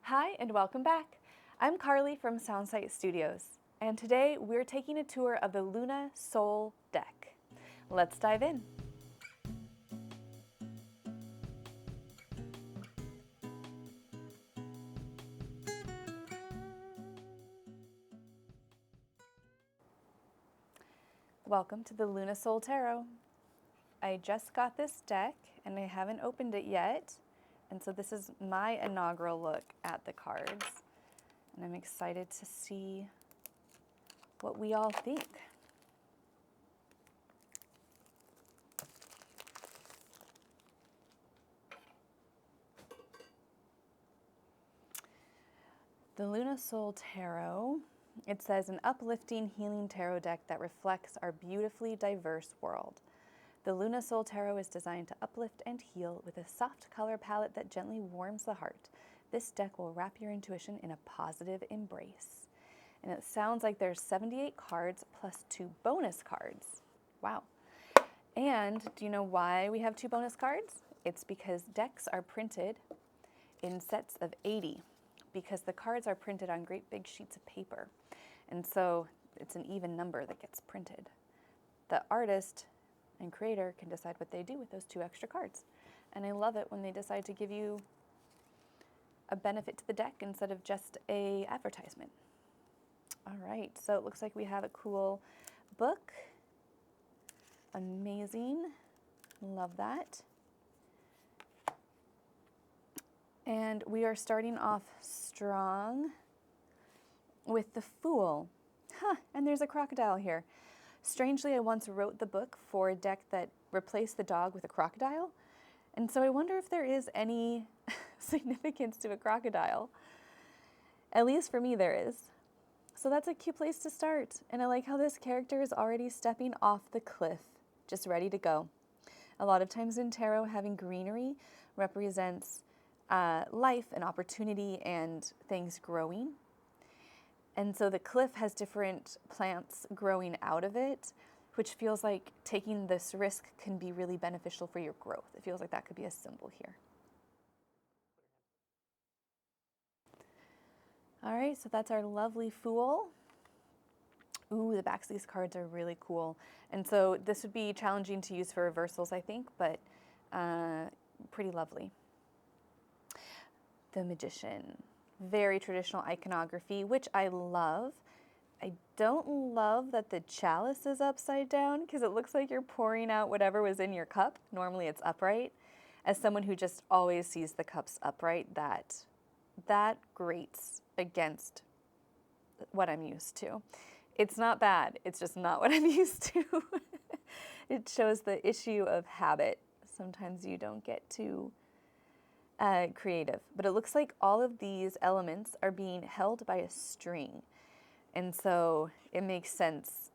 Hi and welcome back. I'm Carly from Soundsight Studios, and today we're taking a tour of the Luna Soul deck. Let's dive in. Welcome to the Luna Soul Tarot. I just got this deck and I haven't opened it yet, and so this is my inaugural look at the cards, and I'm excited to see what we all think. The Luna Soul Tarot, it says an uplifting, healing tarot deck that reflects our beautifully diverse world. The Luna Soul Tarot is designed to uplift and heal with a soft color palette that gently warms the heart. This deck will wrap your intuition in a positive embrace. And it sounds like there's 78 cards plus 2 bonus cards. Wow. And do you know why we have 2 bonus cards? It's because decks are printed in sets of 80, because the cards are printed on great big sheets of paper. And so it's an even number that gets printed. The artist and creator can decide what they do with those 2 extra cards. And I love it when they decide to give you a benefit to the deck instead of just an advertisement. All right, so it looks like we have a cool book. Amazing, love that. And we are starting off strong with the Fool. And there's a crocodile here. Strangely, I once wrote the book for a deck that replaced the dog with a crocodile. And so I wonder if there is any significance to a crocodile. At least for me there is. So that's a cute place to start. And I like how this character is already stepping off the cliff, just ready to go. A lot of times in tarot, having greenery represents life and opportunity and things growing. And so the cliff has different plants growing out of it, which feels like taking this risk can be really beneficial for your growth. It feels like that could be a symbol here. All right, so that's our lovely Fool. Ooh, the backs of these cards are really cool. And so this would be challenging to use for reversals, I think, but pretty lovely. The Magician. Very traditional iconography, which I love. I don't love that the chalice is upside down because it looks like you're pouring out whatever was in your cup. Normally it's upright. As someone who just always sees the cups upright, that grates against what I'm used to. It's not bad, it's just not what I'm used to. It shows the issue of habit. Sometimes you don't get too creative, but it looks like all of these elements are being held by a string. And so it makes sense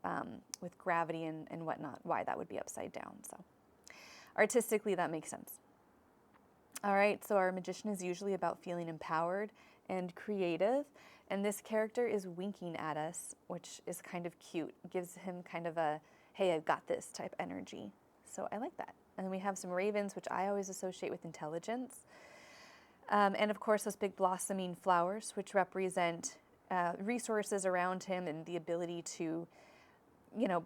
with gravity and whatnot, why that would be upside down. So artistically, that makes sense. All right, so our magician is usually about feeling empowered and creative. And this character is winking at us, which is kind of cute. It gives him kind of a, hey, I've got this type energy. So I like that. And then we have some ravens, which I always associate with intelligence. And of course, those big blossoming flowers, which represent resources around him and the ability to,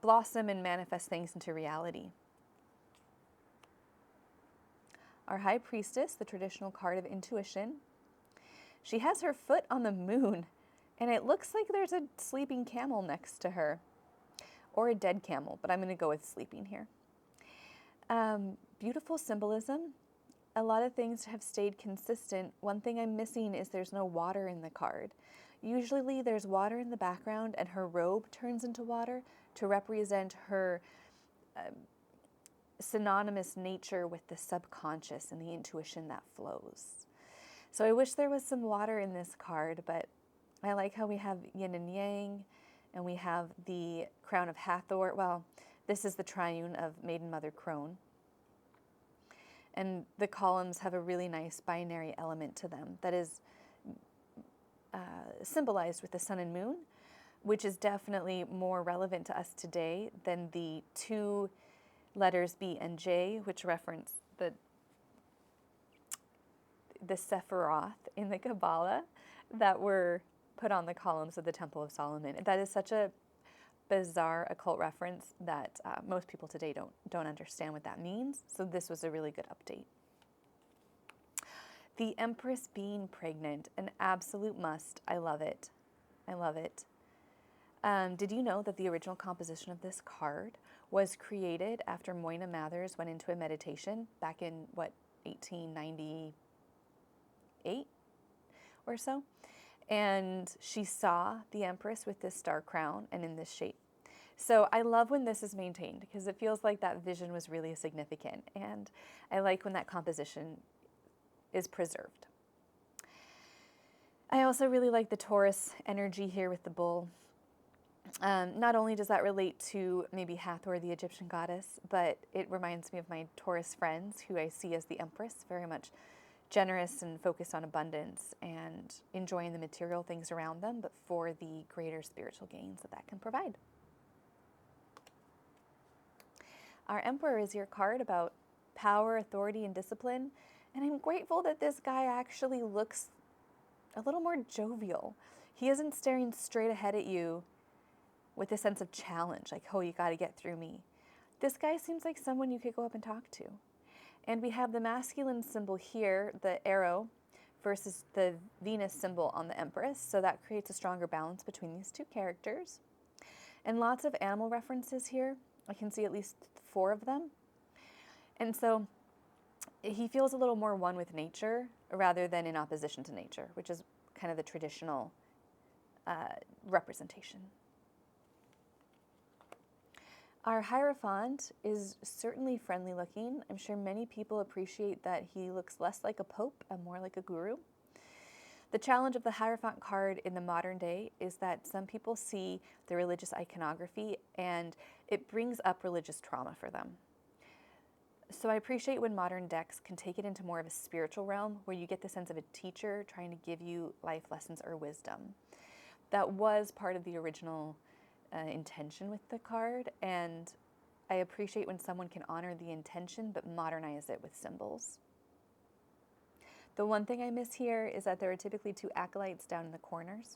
blossom and manifest things into reality. Our High Priestess, the traditional card of intuition. She has her foot on the moon, and it looks like there's a sleeping camel next to her, or a dead camel, but I'm going to go with sleeping here. Beautiful symbolism. A lot of things have stayed consistent. One thing I'm missing is there's no water in the card. Usually there's water in the background and her robe turns into water to represent her synonymous nature with the subconscious and the intuition that flows. So I wish there was some water in this card, but I like how we have yin and yang, and we have the crown of Hathor. Well, this is the triune of Maiden Mother Crone. And the columns have a really nice binary element to them that is symbolized with the sun and moon, which is definitely more relevant to us today than the 2 letters B and J, which reference the Sephiroth in the Kabbalah that were put on the columns of the Temple of Solomon. That is such a bizarre occult reference that most people today don't understand what that means. So this was a really good update. The Empress being pregnant, an absolute must. I love it. I love it. Did you know that the original composition of this card was created after Moina Mathers went into a meditation back in, 1898 or so? And she saw the Empress with this star crown and in this shape. So I love when this is maintained because it feels like that vision was really significant. And I like when that composition is preserved. I also really like the Taurus energy here with the bull. Not only does that relate to maybe Hathor, the Egyptian goddess, but it reminds me of my Taurus friends who I see as the Empress, very much generous and focused on abundance and enjoying the material things around them, but for the greater spiritual gains that can provide. Our Emperor is your card about power, authority, and discipline. And I'm grateful that this guy actually looks a little more jovial. He isn't staring straight ahead at you with a sense of challenge, like, oh, you got to get through me. This guy seems like someone you could go up and talk to. And we have the masculine symbol here, the arrow, versus the Venus symbol on the Empress. So that creates a stronger balance between these two characters. And lots of animal references here. I can see at least 4 of them. And so he feels a little more one with nature rather than in opposition to nature, which is kind of the traditional representation. Our Hierophant is certainly friendly looking. I'm sure many people appreciate that he looks less like a pope and more like a guru. The challenge of the Hierophant card in the modern day is that some people see the religious iconography and it brings up religious trauma for them. So I appreciate when modern decks can take it into more of a spiritual realm where you get the sense of a teacher trying to give you life lessons or wisdom. That was part of the original intention with the card, and I appreciate when someone can honor the intention but modernize it with symbols. The one thing I miss here is that there are typically 2 acolytes down in the corners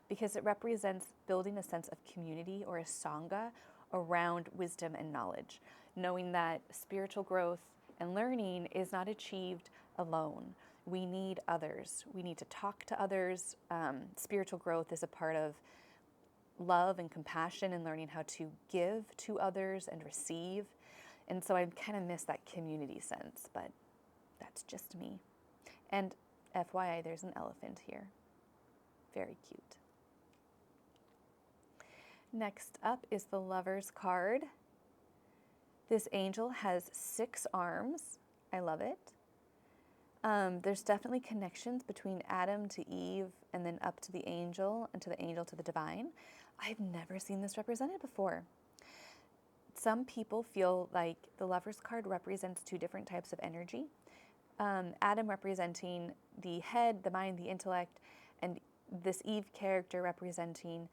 because it represents building a sense of community or a sangha around wisdom and knowledge, knowing that spiritual growth and learning is not achieved alone. We need others. We need to talk to others. Spiritual growth is a part of love and compassion and learning how to give to others and receive. And so I kind of miss that community sense, but that's just me. And FYI, there's an elephant here. Very cute. Next up is the Lover's card. This angel has 6 arms. I love it. There's definitely connections between Adam to Eve and then up to the angel and to the angel to the divine. I've never seen this represented before. Some people feel like the Lover's card represents 2 different types of energy. Adam representing the head, the mind, the intellect, and this Eve character representing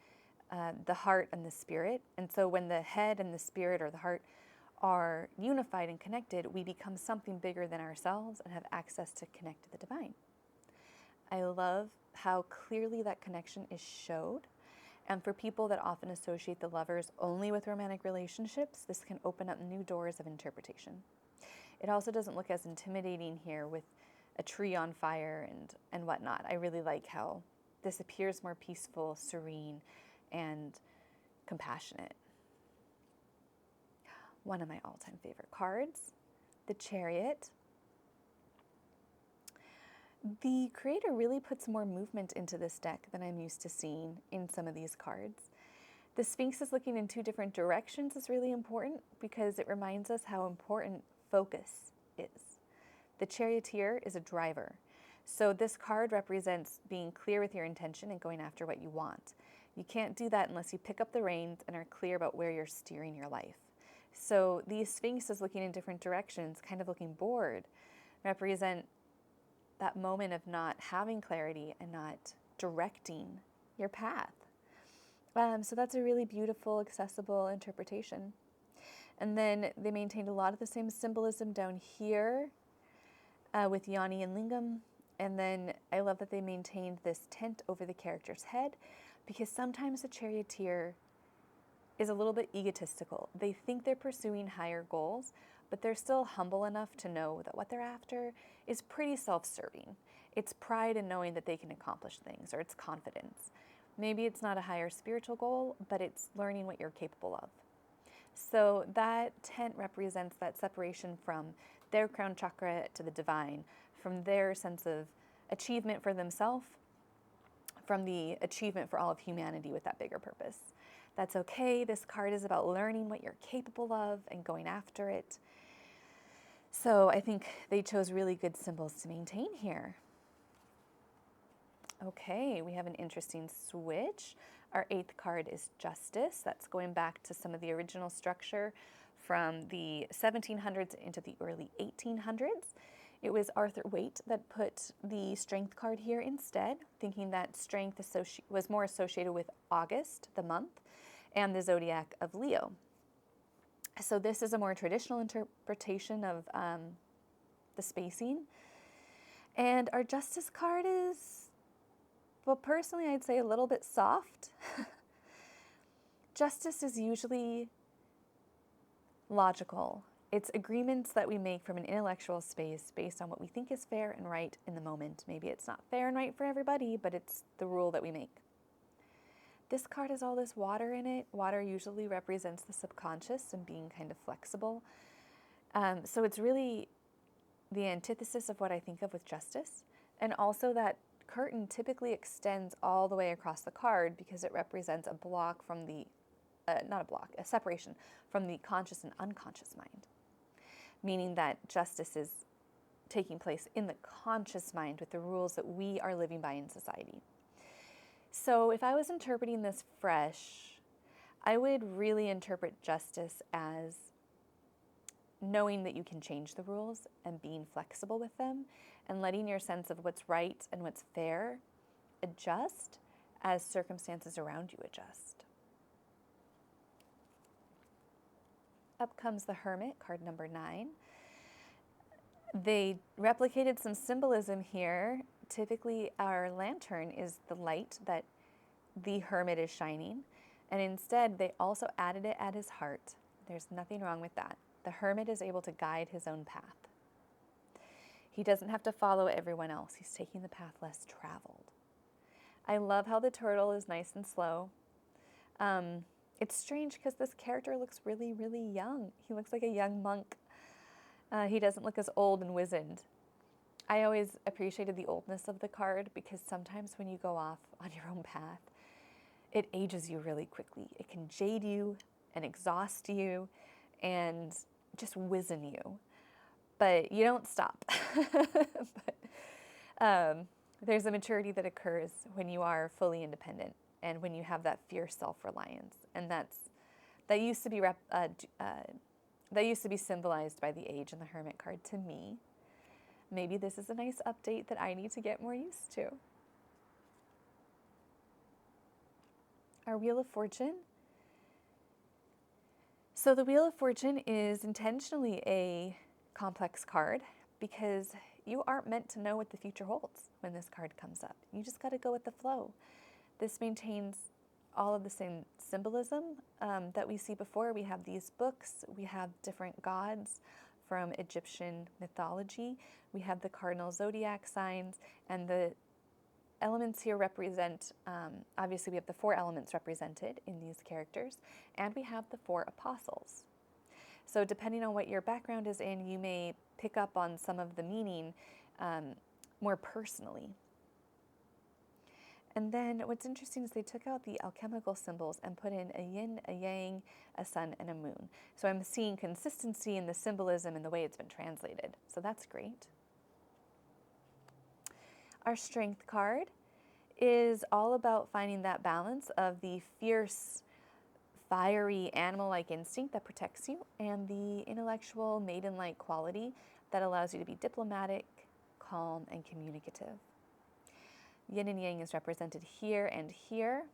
the heart and the spirit. And so when the head and the spirit or the heart are unified and connected, we become something bigger than ourselves and have access to connect to the divine. I love how clearly that connection is showed. And for people that often associate the lovers only with romantic relationships, this can open up new doors of interpretation. It also doesn't look as intimidating here with a tree on fire and whatnot. I really like how this appears more peaceful, serene, and compassionate. One of my all-time favorite cards, the Chariot. The creator really puts more movement into this deck than I'm used to seeing in some of these cards. The Sphinx is looking in 2 different directions is really important because it reminds us how important focus is. The Charioteer is a driver. So this card represents being clear with your intention and going after what you want. You can't do that unless you pick up the reins and are clear about where you're steering your life. So these Sphinxes looking in different directions, kind of looking bored, represent that moment of not having clarity and not directing your path. So that's a really beautiful, accessible interpretation. And then they maintained a lot of the same symbolism down here with Yoni and Lingam. And then I love that they maintained this tent over the character's head, because sometimes the charioteer is a little bit egotistical. They think they're pursuing higher goals, but they're still humble enough to know that what they're after is pretty self-serving. It's pride in knowing that they can accomplish things, or it's confidence. Maybe it's not a higher spiritual goal, but it's learning what you're capable of. So that tent represents that separation from their crown chakra to the divine, from their sense of achievement for themselves, from the achievement for all of humanity with that bigger purpose. That's okay. This card is about learning what you're capable of and going after it. So I think they chose really good symbols to maintain here. Okay, we have an interesting switch. Our 8th card is Justice. That's going back to some of the original structure from the 1700s into the early 1800s. It was Arthur Waite that put the Strength card here instead, thinking that strength was more associated with August, the month, and the zodiac of Leo. So this is a more traditional interpretation of the spacing. And our Justice card is, well, personally, I'd say a little bit soft. Justice is usually logical. It's agreements that we make from an intellectual space based on what we think is fair and right in the moment. Maybe it's not fair and right for everybody, but it's the rule that we make. This card has all this water in it. Water usually represents the subconscious and being kind of flexible. So it's really the antithesis of what I think of with justice. And also that curtain typically extends all the way across the card because it represents a block from the, a separation from the conscious and unconscious mind. Meaning that justice is taking place in the conscious mind with the rules that we are living by in society. So if I was interpreting this fresh, I would really interpret justice as knowing that you can change the rules and being flexible with them and letting your sense of what's right and what's fair adjust as circumstances around you adjust. Up comes the Hermit, card number 9. They replicated some symbolism here. Typically, our lantern is the light that the Hermit is shining, and instead they also added it at his heart. There's nothing wrong with that. The Hermit is able to guide his own path. He doesn't have to follow everyone else. He's taking the path less traveled. I love how the turtle is nice and slow. It's strange because this character looks really, really young. He looks like a young monk. He doesn't look as old and wizened. I always appreciated the oldness of the card because sometimes when you go off on your own path, it ages you really quickly. It can jade you and exhaust you and just wizen you. But you don't stop. There's a maturity that occurs when you are fully independent and when you have that fierce self-reliance. And that used to be symbolized by the Age and the Hermit card to me. Maybe this is a nice update that I need to get more used to. Our Wheel of Fortune. So the Wheel of Fortune is intentionally a complex card because you aren't meant to know what the future holds when this card comes up. You just got to go with the flow. This maintains all of the same symbolism that we see before. We have these books, we have different gods from Egyptian mythology, we have the cardinal zodiac signs, and the elements here represent, obviously we have the 4 elements represented in these characters, and we have the 4 apostles. So depending on what your background is in, you may pick up on some of the meaning more personally. And then what's interesting is they took out the alchemical symbols and put in a yin, a yang, a sun, and a moon. So I'm seeing consistency in the symbolism and the way it's been translated. So that's great. Our Strength card is all about finding that balance of the fierce, fiery, animal-like instinct that protects you and the intellectual, maiden-like quality that allows you to be diplomatic, calm, and communicative. Yin and Yang is represented here and here.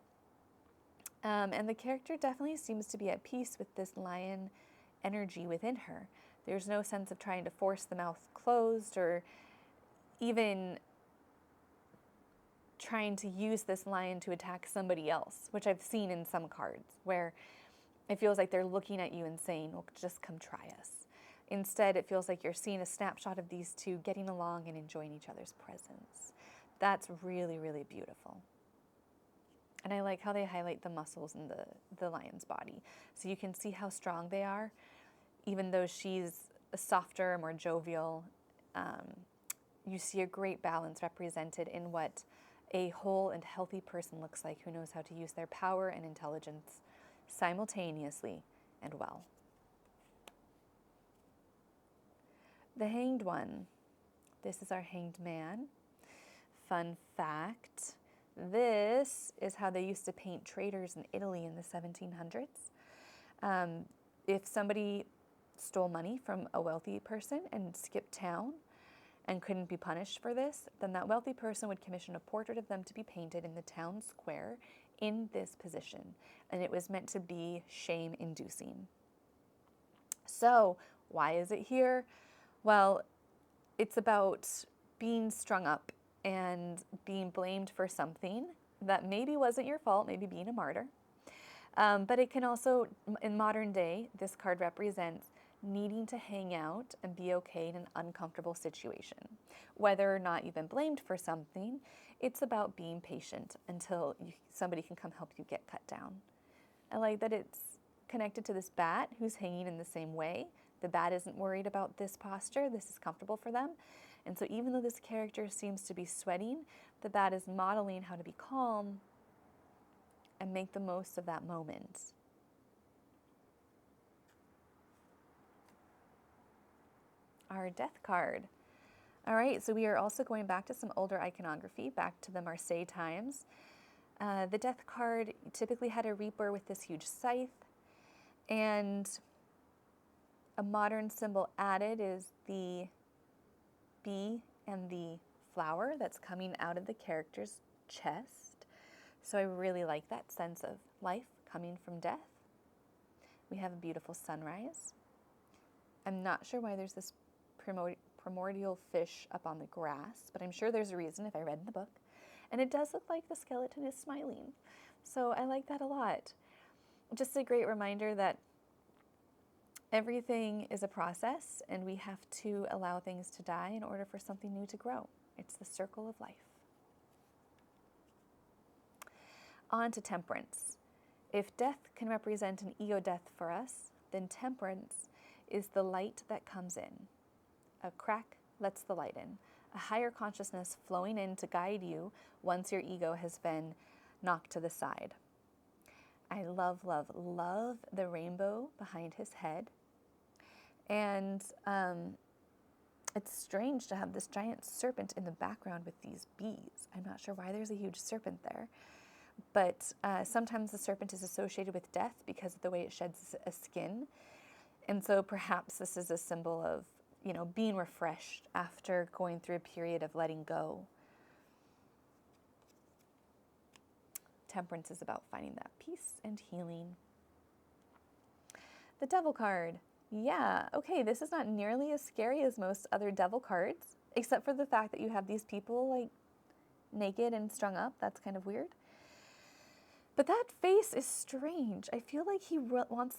And the character definitely seems to be at peace with this lion energy within her. There's no sense of trying to force the mouth closed or even trying to use this lion to attack somebody else, which I've seen in some cards, where it feels like they're looking at you and saying, well, just come try us. Instead, it feels like you're seeing a snapshot of these two getting along and enjoying each other's presence. That's really, really beautiful. And I like how they highlight the muscles in the lion's body. So you can see how strong they are, even though she's a softer, more jovial. You see a great balance represented in what a whole and healthy person looks like, who knows how to use their power and intelligence simultaneously and well. The Hanged One. This is our Hanged Man. Fun fact, this is how they used to paint traitors in Italy in the 1700s. If somebody stole money from a wealthy person and skipped town and couldn't be punished for this, then that wealthy person would commission a portrait of them to be painted in the town square in this position. And it was meant to be shame-inducing. So why is it here? Well, it's about being strung up and being blamed for something that maybe wasn't your fault, maybe being a martyr. But it can also, in modern day, this card represents needing to hang out and be okay in an uncomfortable situation. Whether or not you've been blamed for something, it's about being patient until somebody can come help you get cut down. I like that it's connected to this bat who's hanging in the same way. The bat isn't worried about this posture. This is comfortable for them. And so even though this character seems to be sweating, the bat is modeling how to be calm and make the most of that moment. Our Death card. All right, so we are also going back to some older iconography, back to the Marseille times. The Death card typically had a reaper with this huge scythe, and a modern symbol added is the bee and the flower that's coming out of the character's chest. So I really like that sense of life coming from death. We have a beautiful sunrise. I'm not sure why there's this primordial fish up on the grass, but I'm sure there's a reason if I read in the book. And it does look like the skeleton is smiling. So I like that a lot. Just a great reminder that everything is a process and we have to allow things to die in order for something new to grow. It's the circle of life. On to Temperance. If death can represent an ego death for us, then temperance is the light that comes in. A crack lets the light in, a higher consciousness flowing in to guide you once your ego has been knocked to the side. I love, love, love the rainbow behind his head. And it's strange to have this giant serpent in the background with these bees. I'm not sure why there's a huge serpent there. But sometimes the serpent is associated with death because of the way it sheds a skin. And so perhaps this is a symbol of, being refreshed after going through a period of letting go. Temperance is about finding that peace and healing. The Devil card. Yeah, okay, this is not nearly as scary as most other Devil cards, except for the fact that you have these people naked and strung up. That's kind of weird. But that face is strange. I feel like he wants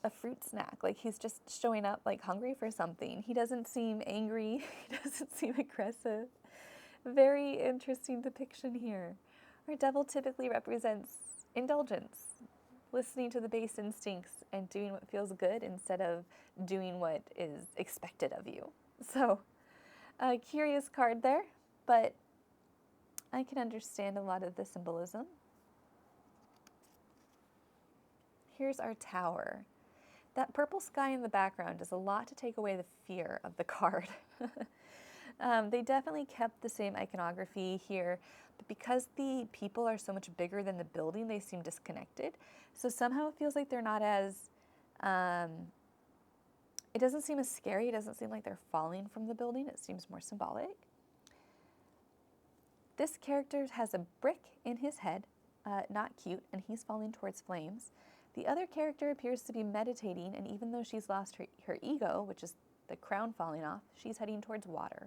a fruit snack. He's just showing up hungry for something. He doesn't seem angry. He doesn't seem aggressive. Very interesting depiction here. Our devil typically represents indulgence, listening to the base instincts and doing what feels good instead of doing what is expected of you. So, a curious card there, but I can understand a lot of the symbolism. Here's our Tower. That purple sky in the background does a lot to take away the fear of the card. They definitely kept the same iconography here, but because the people are so much bigger than the building, they seem disconnected. So somehow it feels like they're not as, it doesn't seem as scary. It doesn't seem like they're falling from the building. It seems more symbolic. This character has a brick in his head, not cute, and he's falling towards flames. The other character appears to be meditating, and even though she's lost her ego, which is the crown falling off, she's heading towards water.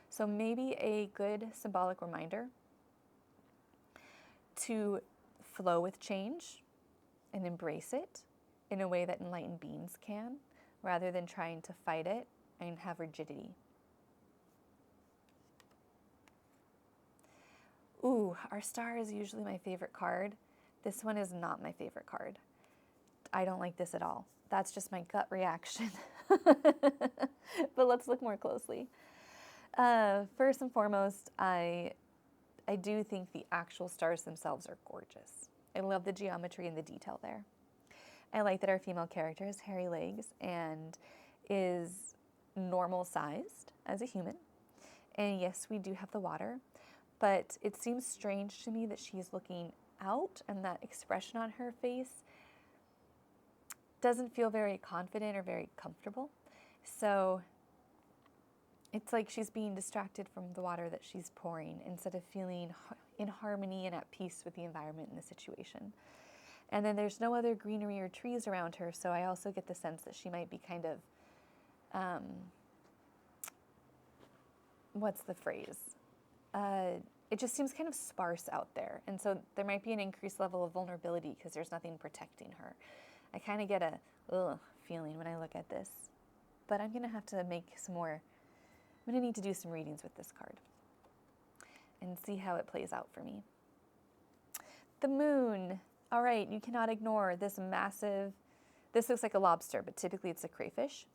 So maybe a good symbolic reminder to flow with change and embrace it in a way that enlightened beings can, rather than trying to fight it and have rigidity. Ooh, our star is usually my favorite card. This one is not my favorite card. I don't like this at all. That's just my gut reaction. But let's look more closely. First and foremost, I do think the actual stars themselves are gorgeous. I love the geometry and the detail there. I like that our female character has hairy legs and is normal sized as a human. And yes, we do have the water, but it seems strange to me that she's looking out and that expression on her face doesn't feel very confident or very comfortable. So it's like she's being distracted from the water that she's pouring instead of feeling in harmony and at peace with the environment and the situation. And then there's no other greenery or trees around her, so I also get the sense that she might be kind of, what's the phrase? It just seems kind of sparse out there. And so there might be an increased level of vulnerability because there's nothing protecting her. I kind of get a feeling when I look at this. But I'm going to have to make some more, I'm going to need to do some readings with this card and see how it plays out for me. The moon. All right, you cannot ignore this massive, this looks like a lobster, but typically it's a crayfish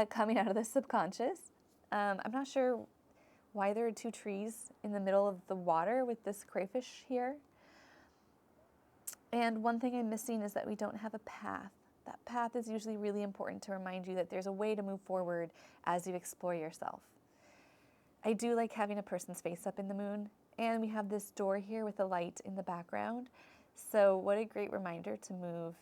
coming out of the subconscious. I'm not sure why there are two trees in the middle of the water with this crayfish here. And one thing I'm missing is that we don't have a path. That path is usually really important to remind you that there's a way to move forward as you explore yourself. I do like having a person's face up in the moon, and we have this door here with a light in the background. So what a great reminder to move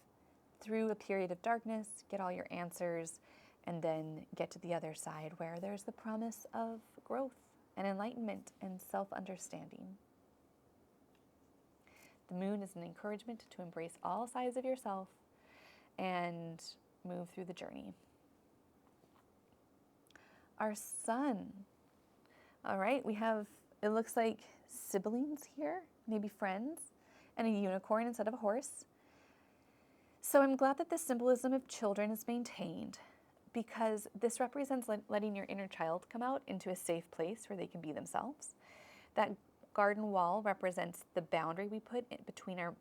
through a period of darkness, get all your answers, and then get to the other side where there's the promise of growth and enlightenment and self-understanding. The moon is an encouragement to embrace all sides of yourself and move through the journey. Our sun. All right, we have, it looks like siblings here, maybe friends, and a unicorn instead of a horse. So I'm glad that the symbolism of children is maintained, because this represents letting your inner child come out into a safe place where they can be themselves. That garden wall represents the boundary we put in between our,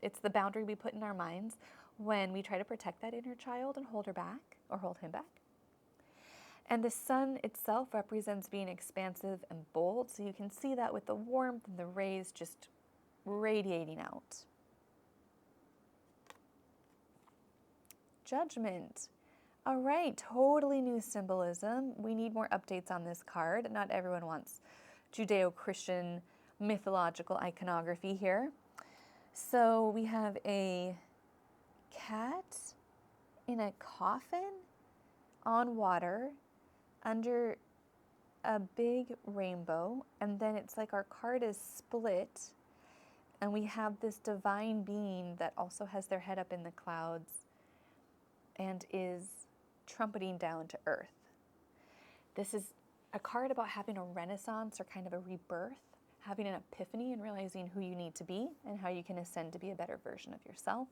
it's the boundary we put in our minds when we try to protect that inner child and hold her back or hold him back. And the sun itself represents being expansive and bold, so you can see that with the warmth and the rays just radiating out. Judgment. All right, totally new symbolism. We need more updates on this card. Not everyone wants Judeo-Christian mythological iconography here. So we have a cat in a coffin on water under a big rainbow, and then it's like our card is split, and we have this divine being that also has their head up in the clouds and is trumpeting down to earth. This is a card about having a renaissance or kind of a rebirth, having an epiphany and realizing who you need to be and how you can ascend to be a better version of yourself.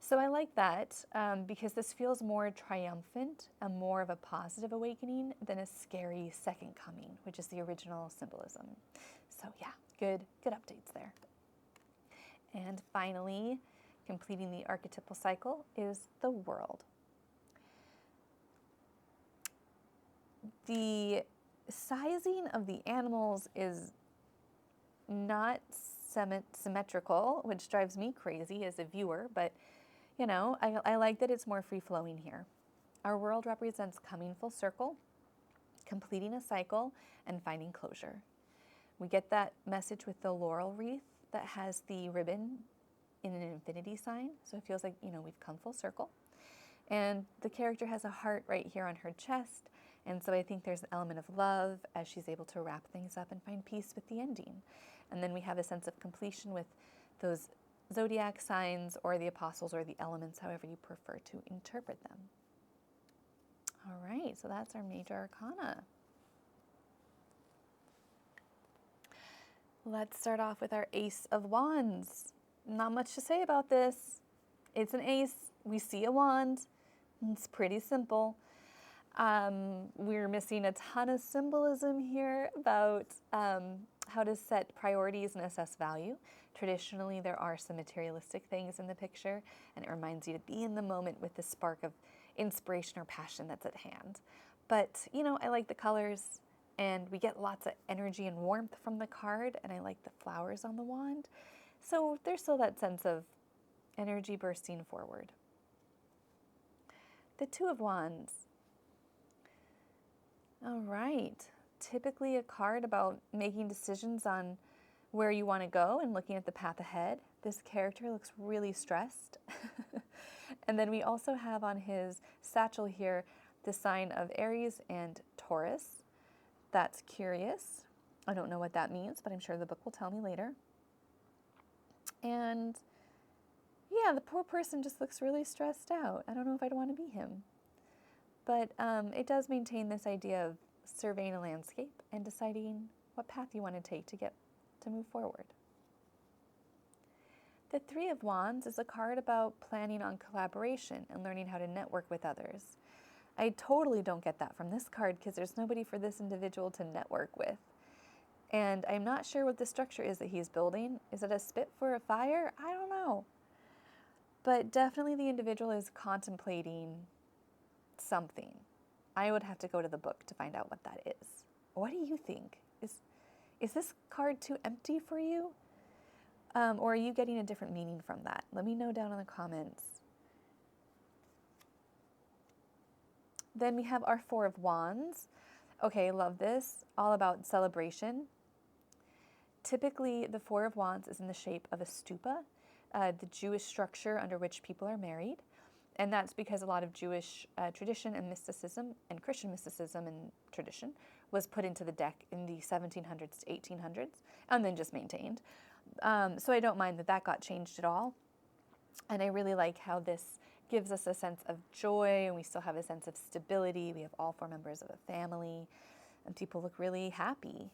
So I like that because this feels more triumphant and more of a positive awakening than a scary second coming, which is the original symbolism. So yeah, good updates there. And finally, completing the archetypal cycle is the world. The sizing of the animals is not symmetrical, which drives me crazy as a viewer, but you know, I like that it's more free-flowing here. Our world represents coming full circle, completing a cycle, and finding closure. We get that message with the laurel wreath that has the ribbon in an infinity sign, so it feels like, you know, we've come full circle. And the character has a heart right here on her chest, and so I think there's an element of love as she's able to wrap things up and find peace with the ending. And then we have a sense of completion with those zodiac signs or the apostles or the elements, however you prefer to interpret them. All right, so that's our major arcana. Let's start off with our Ace of Wands. Not much to say about this. It's an ace. We see a wand. It's pretty simple. We're missing a ton of symbolism here about how to set priorities and assess value. Traditionally, there are some materialistic things in the picture, and it reminds you to be in the moment with the spark of inspiration or passion that's at hand. But, you know, I like the colors, and we get lots of energy and warmth from the card, and I like the flowers on the wand. So there's still that sense of energy bursting forward. The Two of Wands. All right. Typically a card about making decisions on where you want to go and looking at the path ahead. This character looks really stressed. And then we also have on his satchel here the sign of Aries and Taurus. That's curious. I don't know what that means, but I'm sure the book will tell me later. And yeah, the poor person just looks really stressed out. I don't know if I'd want to be him. But it does maintain this idea of surveying a landscape and deciding what path you want to take to move forward. The Three of Wands is a card about planning on collaboration and learning how to network with others. I totally don't get that from this card because there's nobody for this individual to network with. And I'm not sure what the structure is that he's building. Is it a spit for a fire? I don't know. But definitely the individual is contemplating something. I would have to go to the book to find out what that is. What do you think? Is this card too empty for you? Or are you getting a different meaning from that? Let me know down in the comments. Then we have our Four of Wands. Okay, love this. All about celebration. Typically, the Four of Wands is in the shape of a stupa, the Jewish structure under which people are married. And that's because a lot of Jewish tradition and mysticism and Christian mysticism and tradition was put into the deck in the 1700s to 1800s and then just maintained. So I don't mind that got changed at all. And I really like how this gives us a sense of joy, and we still have a sense of stability. We have all four members of a family, and people look really happy.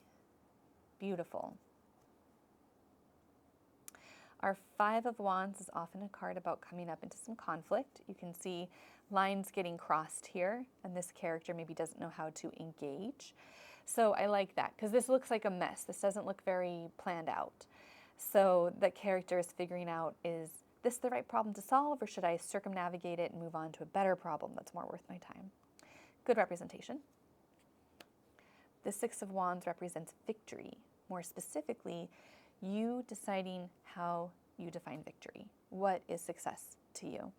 Beautiful. Our Five of Wands is often a card about coming up into some conflict. You can see lines getting crossed here, and this character maybe doesn't know how to engage. So I like that, because this looks like a mess. This doesn't look very planned out. So the character is figuring out, is this the right problem to solve, or should I circumnavigate it and move on to a better problem that's more worth my time? Good representation. The Six of Wands represents victory. More specifically, you deciding how you define victory. What is success to you?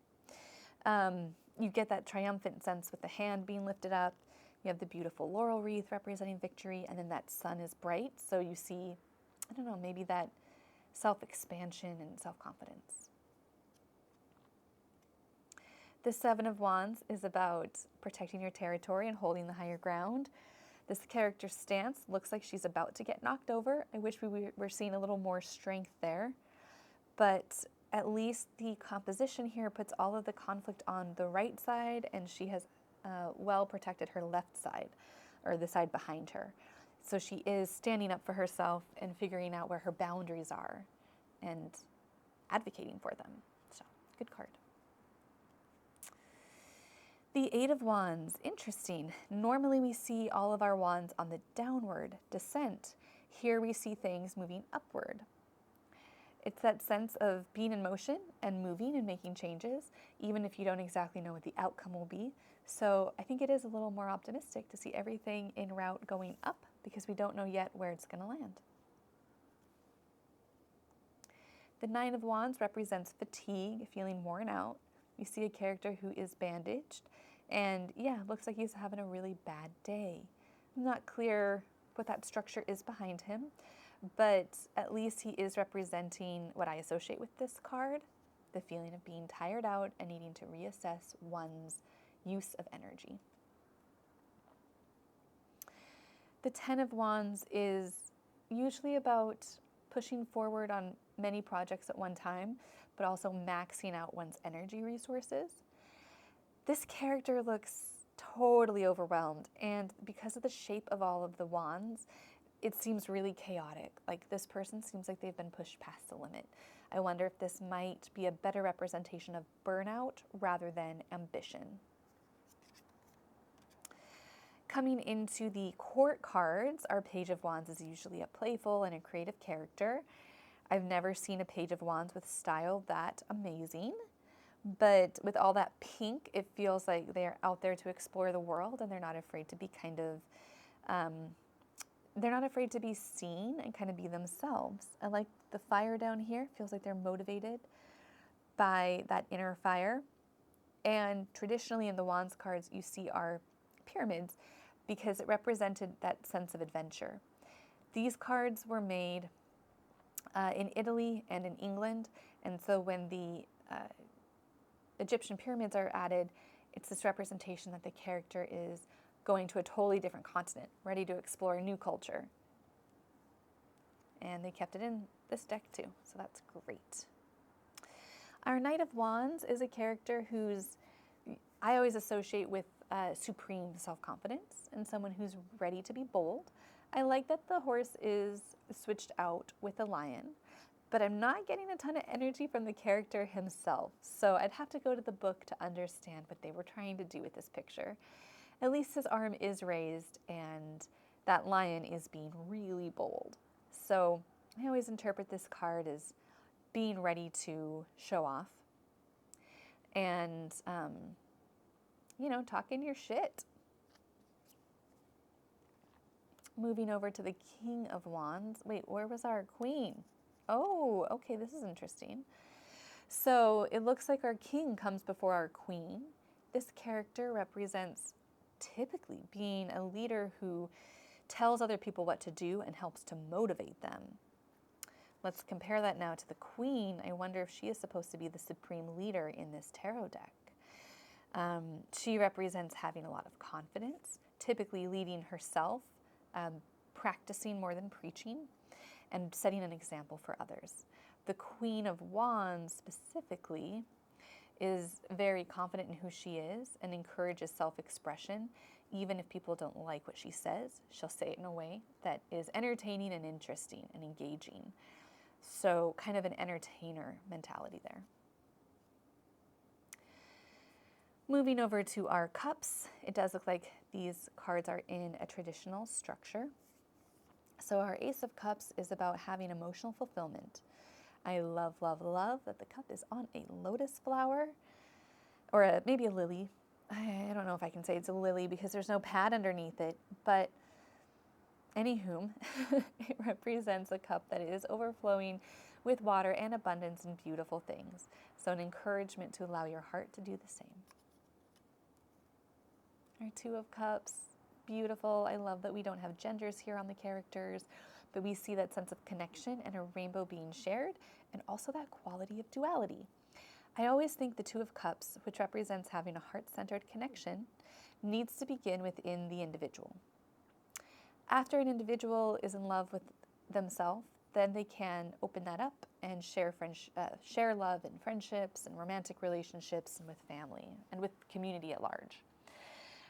You get that triumphant sense with the hand being lifted up. You have the beautiful laurel wreath representing victory, and then that sun is bright. So you see, I don't know, maybe that self-expansion and self-confidence. The Seven of Wands is about protecting your territory and holding the higher ground. This character's stance looks like she's about to get knocked over. I wish we were seeing a little more strength there. But at least the composition here puts all of the conflict on the right side, and she has well protected her left side, or the side behind her. So she is standing up for herself and figuring out where her boundaries are and advocating for them. So, good card. The Eight of Wands, interesting. Normally we see all of our wands on the downward descent. Here we see things moving upward. It's that sense of being in motion and moving and making changes, even if you don't exactly know what the outcome will be. So I think it is a little more optimistic to see everything en route going up, because we don't know yet where it's going to land. The Nine of Wands represents fatigue, feeling worn out. You see a character who is bandaged, and yeah, looks like he's having a really bad day. I'm not clear what that structure is behind him, but at least he is representing what I associate with this card, the feeling of being tired out and needing to reassess one's use of energy. The Ten of Wands is usually about pushing forward on many projects at one time, but also maxing out one's energy resources. This character looks totally overwhelmed, and because of the shape of all of the wands, it seems really chaotic. Like this person seems like they've been pushed past the limit. I wonder if this might be a better representation of burnout rather than ambition. Coming into the court cards, our Page of Wands is usually a playful and a creative character. I've never seen a Page of Wands with style that amazing, but with all that pink, it feels like they're out there to explore the world, and they're not afraid to be they're not afraid to be seen and kind of be themselves. I like the fire down here. Feels like they're motivated by that inner fire. And traditionally in the Wands cards, you see our pyramids because it represented that sense of adventure. These cards were made in Italy and in England, and so when the Egyptian pyramids are added, it's this representation that the character is going to a totally different continent, ready to explore a new culture. And they kept it in this deck too, so that's great. Our Knight of Wands is a character who's, I always associate with supreme self-confidence and someone who's ready to be bold. I like that the horse is switched out with a lion, but I'm not getting a ton of energy from the character himself. So I'd have to go to the book to understand what they were trying to do with this picture. At least his arm is raised and that lion is being really bold. So I always interpret this card as being ready to show off and, talking your shit. Moving over to the King of Wands. Wait, where was our Queen? Oh, okay, this is interesting. So it looks like our King comes before our Queen. This character represents typically being a leader who tells other people what to do and helps to motivate them. Let's compare that now to the Queen. I wonder if she is supposed to be the supreme leader in this tarot deck. She represents having a lot of confidence, typically leading herself, practicing more than preaching, and setting an example for others. The Queen of Wands specifically is very confident in who she is and encourages self-expression. Even if people don't like what she says, she'll say it in a way that is entertaining and interesting and engaging. So kind of an entertainer mentality there. Moving over to our cups, it does look like these cards are in a traditional structure. So our Ace of Cups is about having emotional fulfillment. I love, love, love that the cup is on a lotus flower, or maybe a lily. I don't know if I can say it's a lily because there's no pad underneath it, but anywho, it represents a cup that is overflowing with water and abundance and beautiful things. So an encouragement to allow your heart to do the same. Our Two of Cups, beautiful. I love that we don't have genders here on the characters, but we see that sense of connection and a rainbow being shared, and also that quality of duality. I always think the Two of Cups, which represents having a heart-centered connection, needs to begin within the individual. After an individual is in love with themselves, then they can open that up and share love in friendships and romantic relationships and with family and with community at large.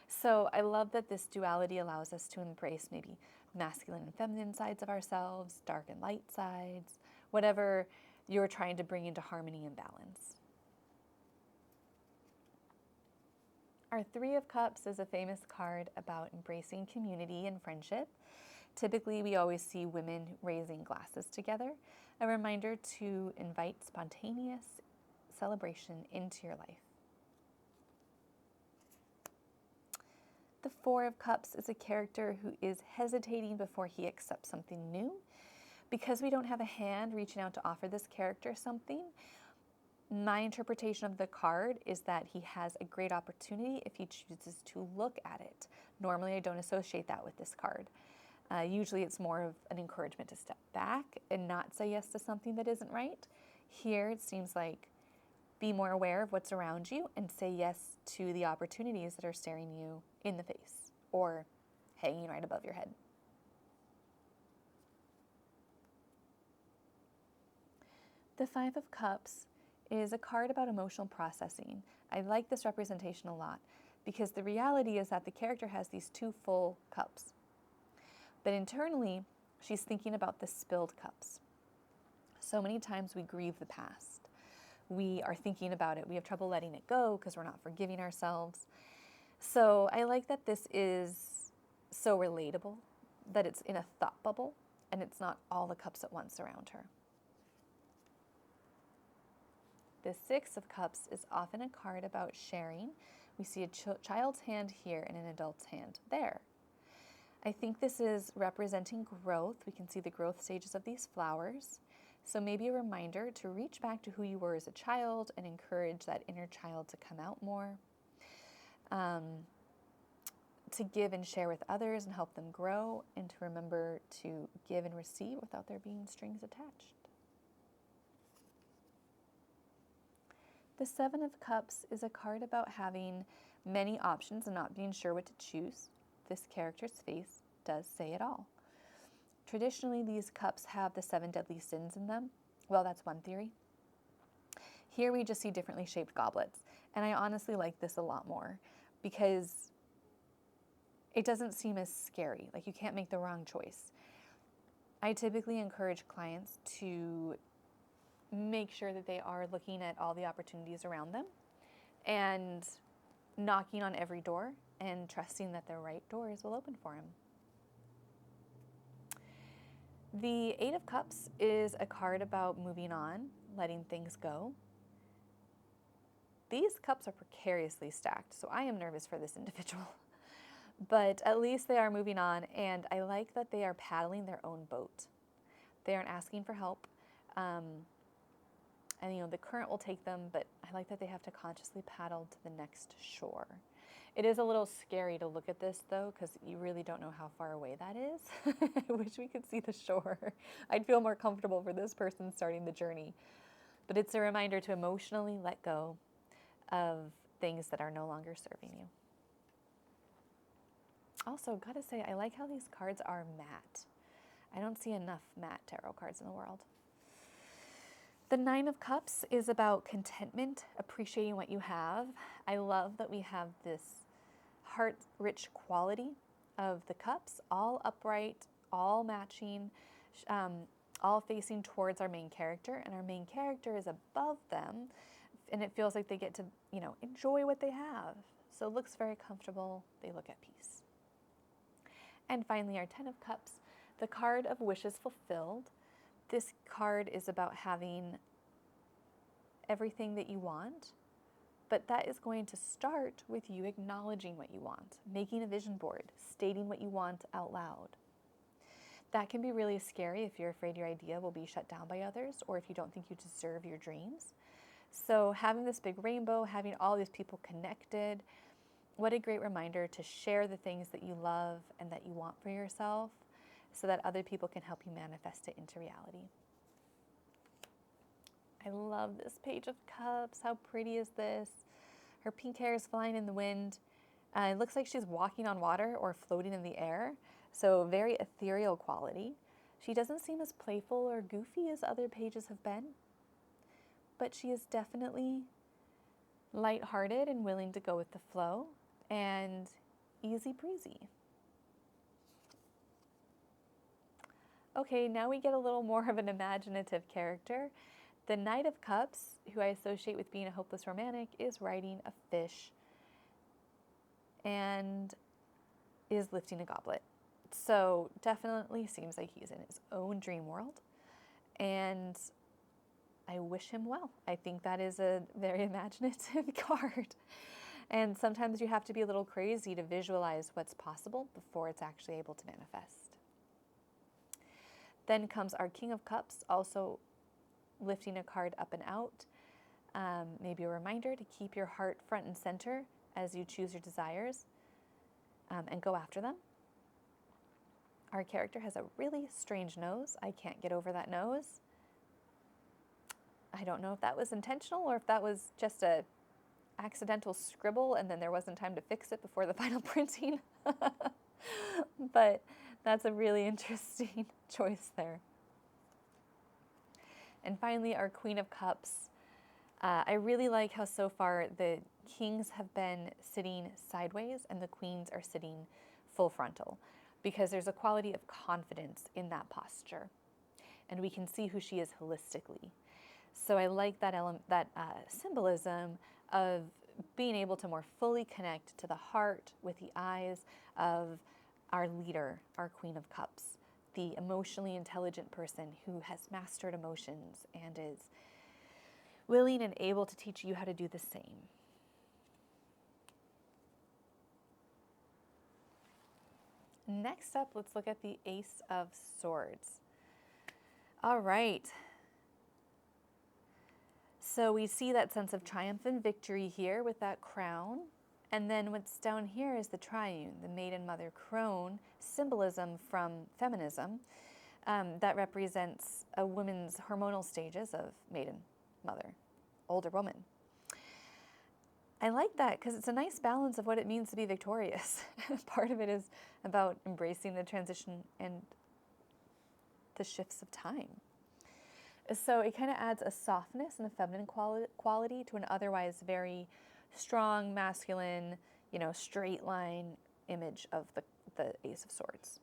So I love that this duality allows us to embrace maybe masculine and feminine sides of ourselves, dark and light sides, whatever you're trying to bring into harmony and balance. Our Three of Cups is a famous card about embracing community and friendship. Typically, we always see women raising glasses together, a reminder to invite spontaneous celebration into your life. The Four of Cups is a character who is hesitating before he accepts something new. Because we don't have a hand reaching out to offer this character something, my interpretation of the card is that he has a great opportunity if he chooses to look at it. Normally, I don't associate that with this card. Usually, it's more of an encouragement to step back and not say yes to something that isn't right. Here, it seems like be more aware of what's around you and say yes to the opportunities that are staring you in the face or hanging right above your head. The Five of Cups is a card about emotional processing. I like this representation a lot because the reality is that the character has these two full cups. But internally, She's thinking about the spilled cups. So many times we grieve the past. We are thinking about it. We have trouble letting it go because we're not forgiving ourselves. So I like that this is so relatable, that it's in a thought bubble and it's not all the cups at once around her. The Six of Cups is often a card about sharing. We see a child's hand here and an adult's hand there. I think this is representing growth. We can see the growth stages of these flowers. So maybe a reminder to reach back to who you were as a child and encourage that inner child to come out more. To give and share with others and help them grow, and to remember to give and receive without there being strings attached. The Seven of Cups is a card about having many options and not being sure what to choose. This character's face does say it all. Traditionally, these cups have the 7 deadly sins in them. Well, that's one theory. Here we just see differently shaped goblets. And I honestly like this a lot more because it doesn't seem as scary. Like, you can't make the wrong choice. I typically encourage clients to make sure that they are looking at all the opportunities around them and knocking on every door and trusting that the right doors will open for them. The Eight of Cups is a card about moving on, letting things go. These cups are precariously stacked, so I am nervous for this individual. But at least they are moving on, and I like that they are paddling their own boat. They aren't asking for help. And, the current will take them, but I like that they have to consciously paddle to the next shore. It is a little scary to look at this, though, because you really don't know how far away that is. I wish we could see the shore. I'd feel more comfortable for this person starting the journey. But it's a reminder to emotionally let go of things that are no longer serving you. Also, gotta say, I like how these cards are matte. I don't see enough matte tarot cards in the world. The Nine of Cups is about contentment, appreciating what you have. I love that we have this heart-rich quality of the cups, all upright, all matching, all facing towards our main character, and our main character is above them, and it feels like they get to, enjoy what they have. So it looks very comfortable. They look at peace. And finally, our Ten of Cups, the card of wishes fulfilled. This card is about having everything that you want, but that is going to start with you acknowledging what you want, making a vision board, stating what you want out loud. That can be really scary if you're afraid your idea will be shut down by others, or if you don't think you deserve your dreams. So having this big rainbow, having all these people connected, what a great reminder to share the things that you love and that you want for yourself, so that other people can help you manifest it into reality. I love this Page of Cups. How pretty is this? Her pink hair is flying in the wind. It looks like she's walking on water or floating in the air, so very ethereal quality. She doesn't seem as playful or goofy as other pages have been, but she is definitely lighthearted and willing to go with the flow and easy breezy. Okay, now we get a little more of an imaginative character. The Knight of Cups, who I associate with being a hopeless romantic, is riding a fish and is lifting a goblet. So definitely seems like he's in his own dream world, and I wish him well. I think that is a very imaginative card. And sometimes you have to be a little crazy to visualize what's possible before it's actually able to manifest. Then comes our King of Cups, also lifting a card up and out. Maybe a reminder to keep your heart front and center as you choose your desires and go after them. Our character has a really strange nose. I can't get over that nose. I don't know if that was intentional or if that was just a accidental scribble and then there wasn't time to fix it before the final printing. But that's a really interesting choice there. And finally, our Queen of Cups. I really like how so far the kings have been sitting sideways and the queens are sitting full frontal. because there's a quality of confidence in that posture, and we can see who she is holistically. So I like that symbolism of being able to more fully connect to the heart with the eyes of our leader, our Queen of Cups, the emotionally intelligent person who has mastered emotions and is willing and able to teach you how to do the same. Next up, let's look at the Ace of Swords. All right. So we see that sense of triumph and victory here with that crown. And then what's down here is the triune, the maiden mother crone, symbolism from feminism that represents a woman's hormonal stages of maiden mother, older woman. I like that because it's a nice balance of what it means to be victorious. Part of it is about embracing the transition and the shifts of time. So it kind of adds a softness and a feminine quality to an otherwise very strong, masculine, straight line image of the Ace of Swords.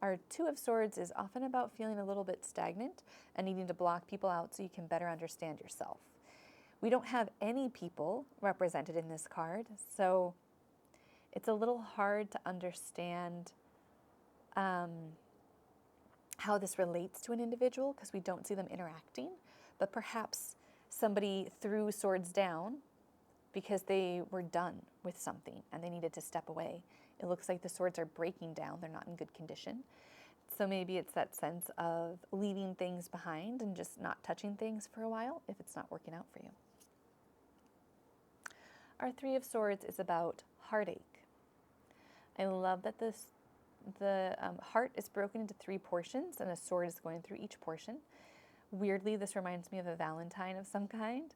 Our Two of Swords is often about feeling a little bit stagnant and needing to block people out so you can better understand yourself. We don't have any people represented in this card, so it's a little hard to understand how this relates to an individual because we don't see them interacting, but perhaps somebody threw swords down because they were done with something and they needed to step away. It looks like the swords are breaking down. They're not in good condition. So maybe it's that sense of leaving things behind and just not touching things for a while if it's not working out for you. Our Three of Swords is about heartache. I love that the heart is broken into 3 portions and a sword is going through each portion. Weirdly, this reminds me of a Valentine of some kind,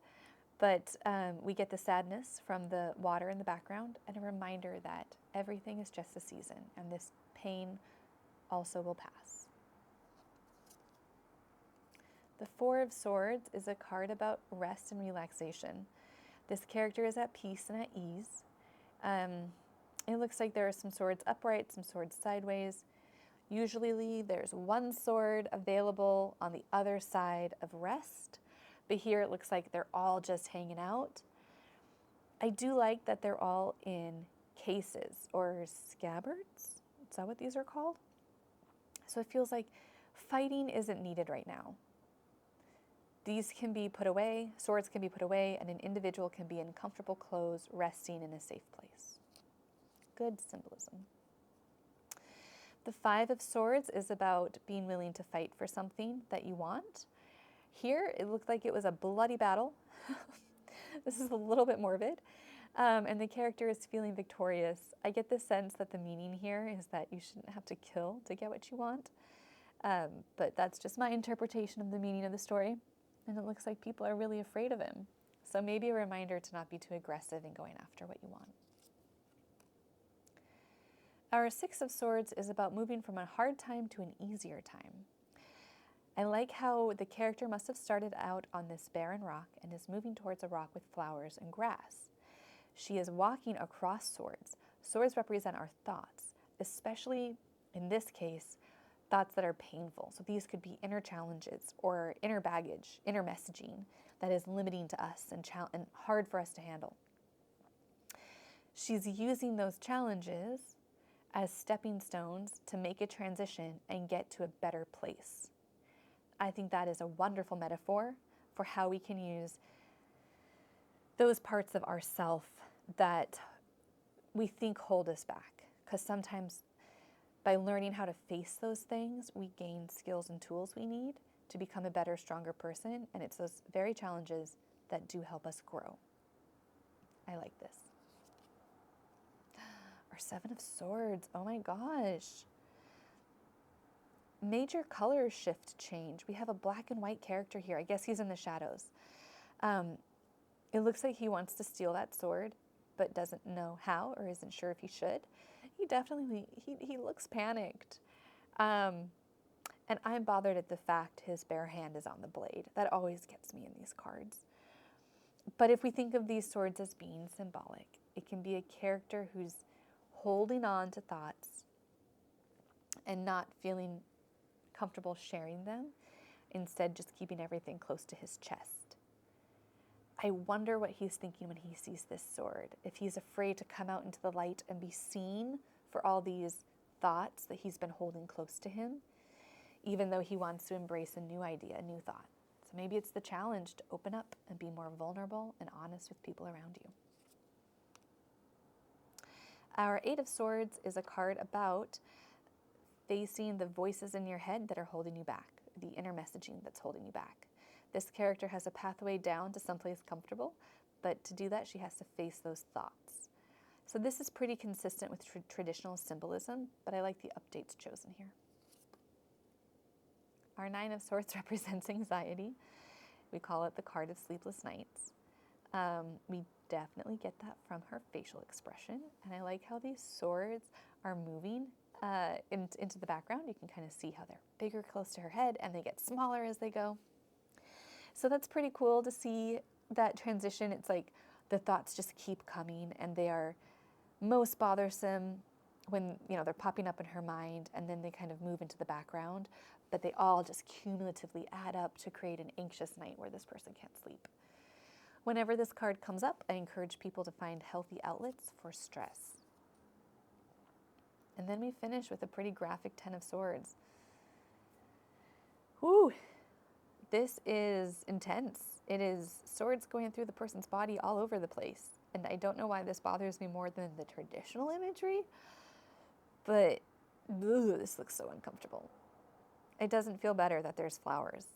but we get the sadness from the water in the background and a reminder that everything is just a season and this pain also will pass. The Four of Swords is a card about rest and relaxation. This character is at peace and at ease. It looks like there are some swords upright, some swords sideways. Usually there's one sword available on the other side of rest, but here it looks like they're all just hanging out. I do like that they're all in cases or scabbards. Is that what these are called? So it feels like fighting isn't needed right now. These can be put away, swords can be put away, and an individual can be in comfortable clothes, resting in a safe place. Good symbolism. The Five of Swords is about being willing to fight for something that you want. Here, it looked like it was a bloody battle. This is a little bit morbid. And the character is feeling victorious. I get the sense that the meaning here is that you shouldn't have to kill to get what you want. But that's just my interpretation of the meaning of the story. And it looks like people are really afraid of him. So maybe a reminder to not be too aggressive in going after what you want. Our Six of Swords is about moving from a hard time to an easier time. I like how the character must have started out on this barren rock and is moving towards a rock with flowers and grass. She is walking across swords. Swords represent our thoughts, especially in this case, thoughts that are painful. So these could be inner challenges or inner baggage, inner messaging that is limiting to us and hard for us to handle. She's using those challenges as stepping stones to make a transition and get to a better place. I think that is a wonderful metaphor for how we can use those parts of ourself that we think hold us back. Because sometimes by learning how to face those things, we gain skills and tools we need to become a better, stronger person. And it's those very challenges that do help us grow. I like this. Our Seven of Swords, oh my gosh. Major color shift change. We have a black and white character here. I guess he's in the shadows. It looks like he wants to steal that sword, but doesn't know how or isn't sure if he should. He definitely, he looks panicked. And I'm bothered at the fact his bare hand is on the blade. That always gets me in these cards. But if we think of these swords as being symbolic, it can be a character who's holding on to thoughts and not feeling comfortable sharing them, instead just keeping everything close to his chest. I wonder what he's thinking when he sees this sword. If he's afraid to come out into the light and be seen for all these thoughts that he's been holding close to him, even though he wants to embrace a new idea, a new thought. So maybe it's the challenge to open up and be more vulnerable and honest with people around you. Our Eight of Swords is a card about facing the voices in your head that are holding you back, the inner messaging that's holding you back. This character has a pathway down to someplace comfortable, but to do that, she has to face those thoughts. So this is pretty consistent with traditional symbolism, but I like the updates chosen here. Our Nine of Swords represents anxiety. We call it the card of sleepless nights. We definitely get that from her facial expression, and I like how these swords are moving into the background. You can kind of see how they're bigger close to her head, and they get smaller as they go. So that's pretty cool to see that transition. It's like the thoughts just keep coming, and they are most bothersome when, they're popping up in her mind, and then they kind of move into the background, but they all just cumulatively add up to create an anxious night where this person can't sleep. Whenever this card comes up, I encourage people to find healthy outlets for stress. And then we finish with a pretty graphic Ten of Swords. Whew! This is intense. It is swords going through the person's body all over the place. And I don't know why this bothers me more than the traditional imagery, but this looks so uncomfortable. It doesn't feel better that there's flowers.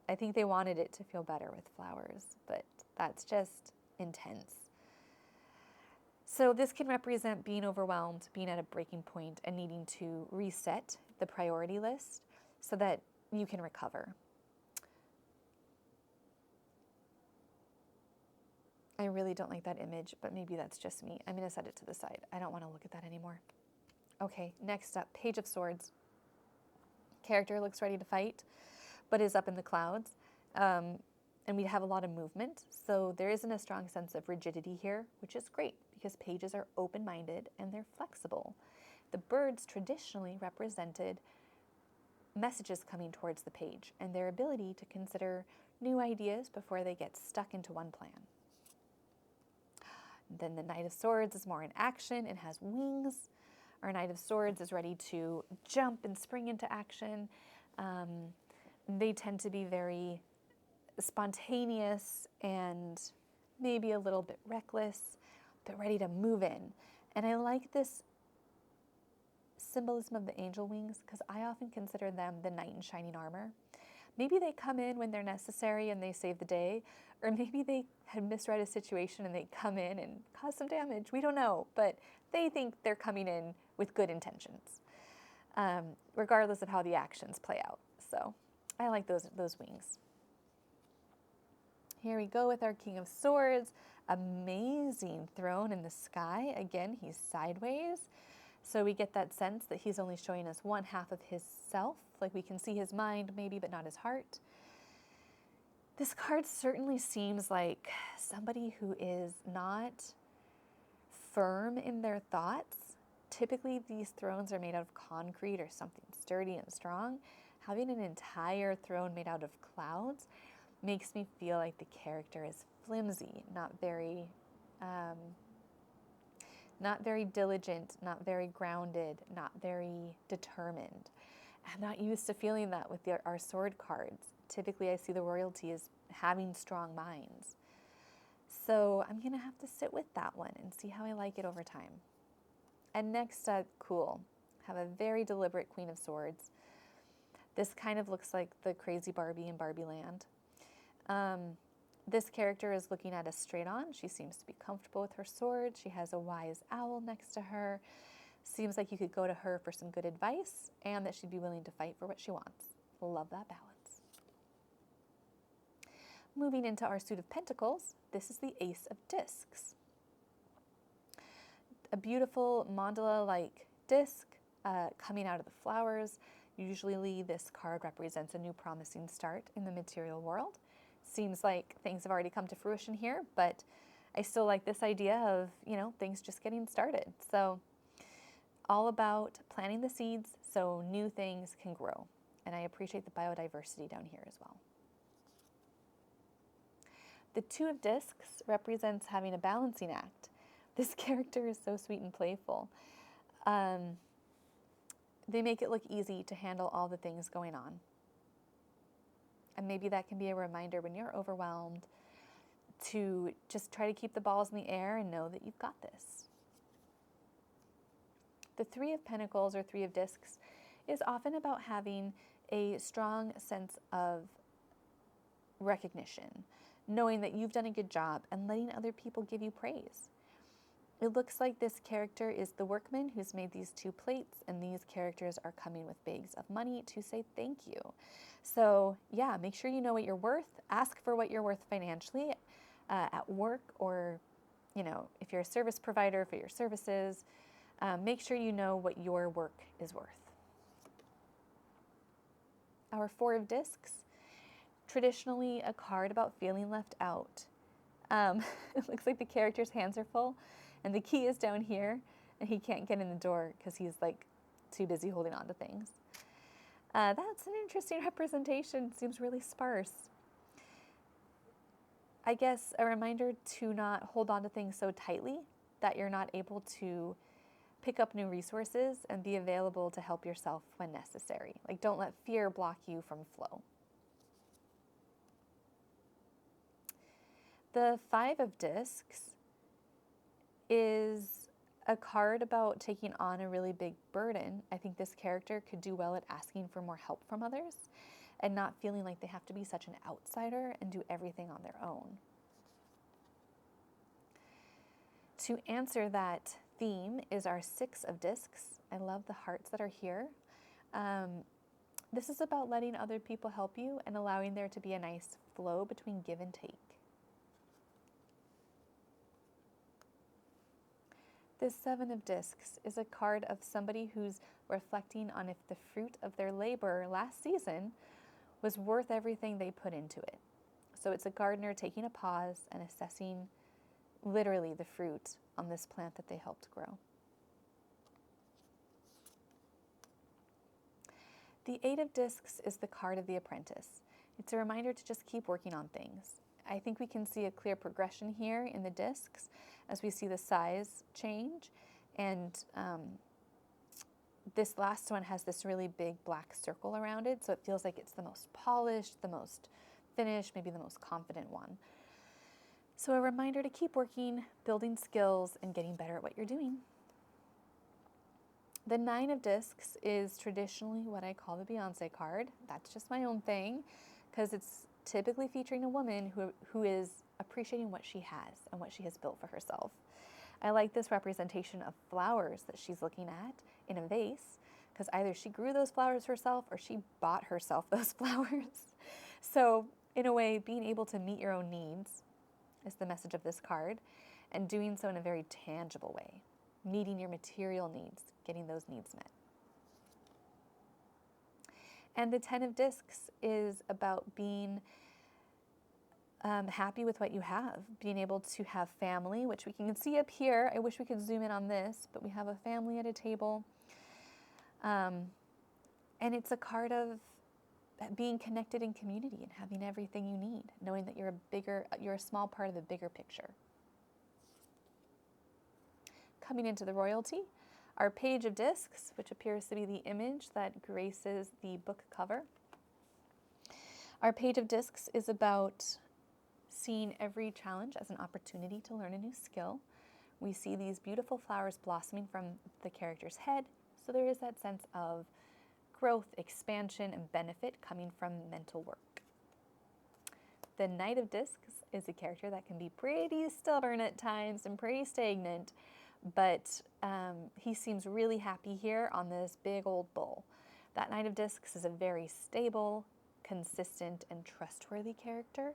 I think they wanted it to feel better with flowers, but that's just intense. So this can represent being overwhelmed, being at a breaking point, and needing to reset the priority list so that you can recover. I really don't like that image, but maybe that's just me. I'm going to set it to the side. I don't want to look at that anymore. Okay, next up, Page of Swords. Character looks ready to fight, but is up in the clouds. And we have a lot of movement, so there isn't a strong sense of rigidity here, which is great because pages are open-minded and they're flexible. The birds traditionally represented messages coming towards the page and their ability to consider new ideas before they get stuck into one plan. Then the Knight of Swords is more in action and has wings. Our Knight of Swords is ready to jump and spring into action. They tend to be very spontaneous and maybe a little bit reckless, but ready to move in. And I like this symbolism of the angel wings because I often consider them the knight in shining armor. Maybe they come in when they're necessary and they save the day, or maybe they had misread a situation and they come in and cause some damage. We don't know, but they think they're coming in with good intentions, regardless of how the actions play out. So I like those wings. Here we go with our King of Swords. Amazing throne in the sky. Again, he's sideways. So we get that sense that he's only showing us one half of his self. Like we can see his mind maybe, but not his heart. This card certainly seems like somebody who is not firm in their thoughts. Typically these thrones are made out of concrete or something sturdy and strong. Having an entire throne made out of clouds makes me feel like the character is flimsy, not very diligent, not very grounded, not very determined. I'm not used to feeling that with our sword cards. Typically I see the royalty as having strong minds. So I'm gonna have to sit with that one and see how I like it over time. And next up, cool, have a very deliberate Queen of Swords. This kind of looks like the crazy Barbie in Barbie Land. This character is looking at us straight on. She seems to be comfortable with her sword. She has a wise owl next to her. Seems like you could go to her for some good advice and that she'd be willing to fight for what she wants. Love that balance. Moving into our suit of Pentacles, this is the Ace of Discs. A beautiful mandala-like disc coming out of the flowers. Usually this card represents a new promising start in the material world. Seems like things have already come to fruition here, but I still like this idea of, things just getting started. So all about planting the seeds so new things can grow. And I appreciate the biodiversity down here as well. The Two of Discs represents having a balancing act. This character is so sweet and playful. They make it look easy to handle all the things going on. And maybe that can be a reminder when you're overwhelmed to just try to keep the balls in the air and know that you've got this. The Three of Pentacles or Three of Discs is often about having a strong sense of recognition, knowing that you've done a good job and letting other people give you praise. It looks like this character is the workman who's made these two plates, and these characters are coming with bags of money to say thank you. So yeah, make sure you know what you're worth. Ask for what you're worth financially at work, or if you're a service provider for your services, make sure you know what your work is worth. Our Four of Discs, traditionally a card about feeling left out. It looks like the character's hands are full and the key is down here and he can't get in the door because he's like too busy holding on to things. That's an interesting representation. Seems really sparse. I guess a reminder to not hold on to things so tightly that you're not able to pick up new resources and be available to help yourself when necessary. Like, don't let fear block you from flow. The Five of Discs is a card about taking on a really big burden. I think this character could do well at asking for more help from others and not feeling like they have to be such an outsider and do everything on their own. To answer that theme is our Six of Discs. I love the hearts that are here. This is about letting other people help you and allowing there to be a nice flow between give and take. The Seven of Discs is a card of somebody who's reflecting on if the fruit of their labor last season was worth everything they put into it. So it's a gardener taking a pause and assessing literally the fruit on this plant that they helped grow. The Eight of Discs is the card of the apprentice. It's a reminder to just keep working on things. I think we can see a clear progression here in the discs as we see the size change. And this last one has this really big black circle around it, so it feels like it's the most polished, the most finished, maybe the most confident one. So a reminder to keep working, building skills, and getting better at what you're doing. The Nine of Discs is traditionally what I call the Beyonce card. That's just my own thing, because it's typically featuring a woman who is appreciating what she has and what she has built for herself. I like this representation of flowers that she's looking at in a vase, because either she grew those flowers herself or she bought herself those flowers. So in a way, being able to meet your own needs is the message of this card, and doing so in a very tangible way, meeting your material needs, getting those needs met. And the Ten of Discs is about being happy with what you have, being able to have family, which we can see up here. I wish we could zoom in on this, but we have a family at a table. And it's a card of being connected in community and having everything you need, knowing that you're a small part of the bigger picture. Coming into the royalty, our Page of Discs, which appears to be the image that graces the book cover. Our Page of Discs is about seeing every challenge as an opportunity to learn a new skill. We see these beautiful flowers blossoming from the character's head, so there is that sense of growth, expansion, and benefit coming from mental work. The Knight of Discs is a character that can be pretty stubborn at times and pretty stagnant, but he seems really happy here on this big old bull. That Knight of Discs is a very stable, consistent, and trustworthy character.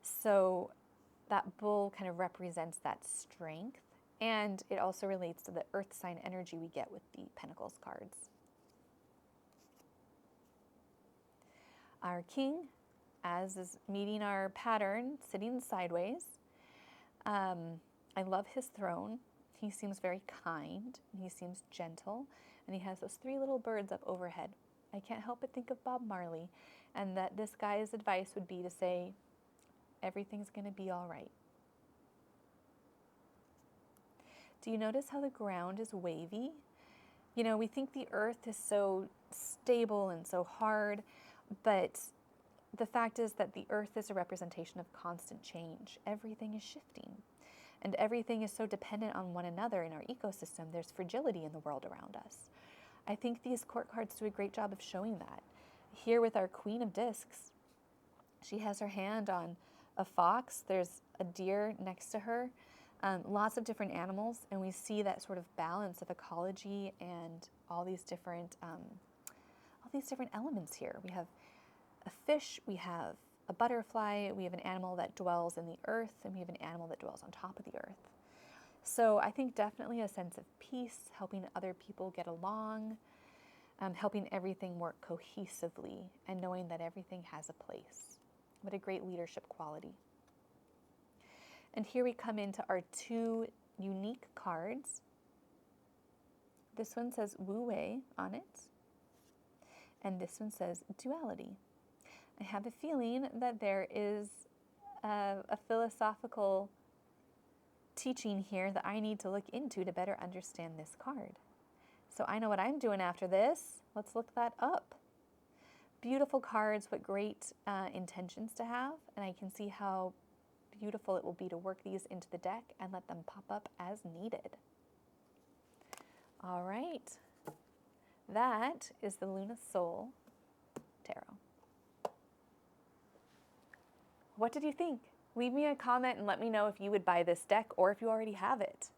So that bull kind of represents that strength, and it also relates to the earth sign energy we get with the Pentacles cards. Our King, as is meeting our pattern, sitting sideways. I love his throne. He seems very kind, and he seems gentle, and he has those 3 little birds up overhead. I can't help but think of Bob Marley, and that this guy's advice would be to say, everything's going to be all right. Do you notice how the ground is wavy? You know, we think the earth is so stable and so hard, but the fact is that the earth is a representation of constant change. Everything is shifting, and everything is so dependent on one another in our ecosystem. There's fragility in the world around us. I think these court cards do a great job of showing that. Here with our Queen of Discs, she has her hand on a fox. There's a deer next to her. Lots of different animals, and we see that sort of balance of ecology and all these different elements here. We have a fish, we have a butterfly, we have an animal that dwells in the earth, and we have an animal that dwells on top of the earth. So I think definitely a sense of peace, helping other people get along, helping everything work cohesively, and knowing that everything has a place. What a great leadership quality. And here we come into our 2 unique cards. This one says Wu Wei on it, and this one says duality. I have a feeling that there is a philosophical teaching here that I need to look into to better understand this card. So I know what I'm doing after this. Let's look that up. Beautiful cards, what great intentions to have, and I can see how beautiful it will be to work these into the deck and let them pop up as needed. All right, that is the Luna Soul Tarot. What did you think? Leave me a comment and let me know if you would buy this deck or if you already have it.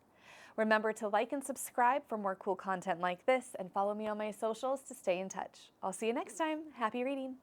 Remember to like and subscribe for more cool content like this, and follow me on my socials to stay in touch. I'll see you next time. Happy reading.